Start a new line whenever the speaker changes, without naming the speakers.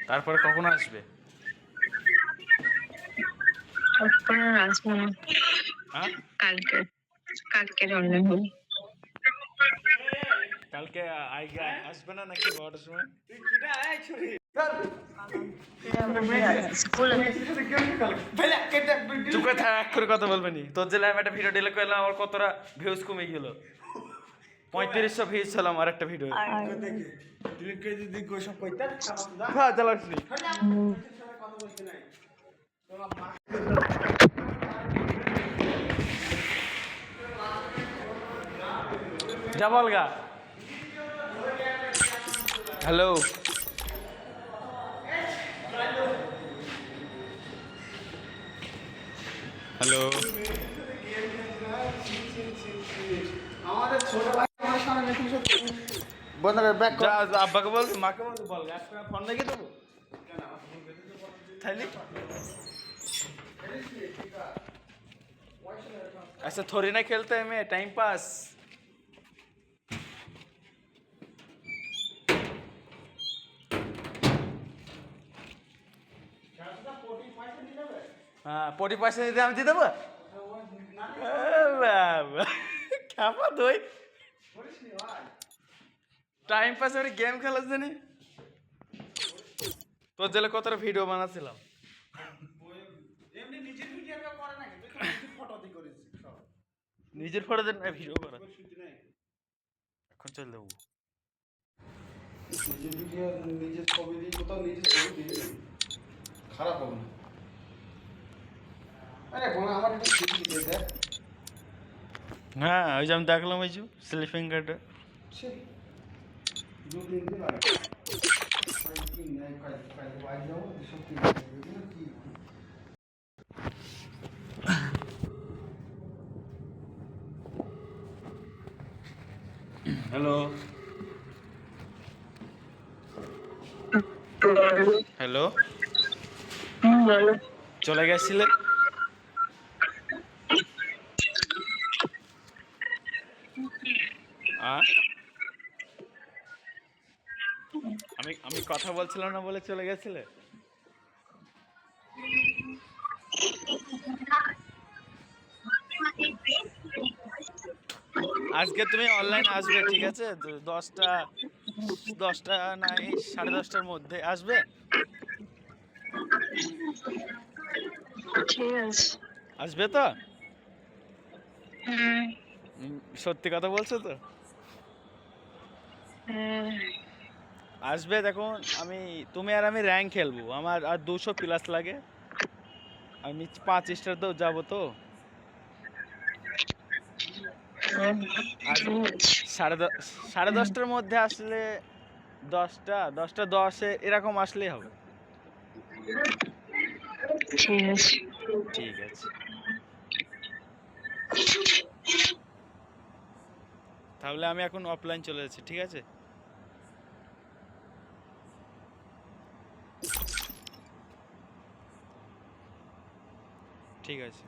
তারপরে কখন আসবে?
তারপরে আসবো না।
হ্যাঁ,
কালকে কালকে জন্মদিন।
কালকে আসবে না নাকি 12টার সময়?
স্কুলে
চুপ করে থাক, এক করে কথা বলবে নি। তোর জেলায় আমি একটা ভিডিও ডিলিট করলাম, আমার কতটা ভিউজ কমে গেল। 3500 ভিউজ ছিল আমার একটা ভিডিও। হ্যাঁ, চালাস নি। যা বলগা। Hello, hello.
আমাদের ছোট ভাই আমার সামনে বন্ধুরা ব্যাক
যা আব্বাকে বল, মাকে বল, বল ফোন দেখে দেবো তাইলে। ऐसा थोड़ी ना खेलते हैं मैं, टाइम पास। हाँ, 40 पैसे দিতে আমি দিয়ে দেবো। বাবা খেপা তুই, টাইম পাস করে গেম খেলাস জানি। তোর জেলে কতটা ভিডিও বানাচ্ছিলাম। নিজের ফটো দেন না, ভিডিও করা এখন চল দেবো।
নিজের ছবি দিয়ে কোথাও নিজের ছবি দিয়ে খারাপ হবে না। আরে বোন আমার একটু ছবি দিয়ে দেখ।
হ্যাঁ, ওই যে আমি দেখলাম ওই যে স্লিপিং গার্ডে।
দু তিন দিন আগে কি নাই কাল বাড়ি যাবো সব কি
হ্যালো, হ্যালো,
বলো।
চলে গেছিলে? আমি আমি কথা বলছিলাম না বলে চলে গেছিলে? আজকে তুমি অনলাইন আসবে, ঠিক আছে? 10টা নাই 10:30টার মধ্যে আসবে।
ঠিক আছে।
আসবে তো?
হুম।
সত্যি কথা বলছো তো? আসবে। দেখুন, তুমি আর আমি র্যাঙ্ক খেলবো, আমার আর 200+ লাগে। আমি 5 স্টার তো যাবো তো। আর 10:30টার মধ্যে আসলে 10:10 এরকম আসলেই হবে।
ঠিক আছে।
ঠিক আছে, তাহলে আমি এখন অফলাইন চলে যাচ্ছি, ঠিক আছে? ঠিক আছে।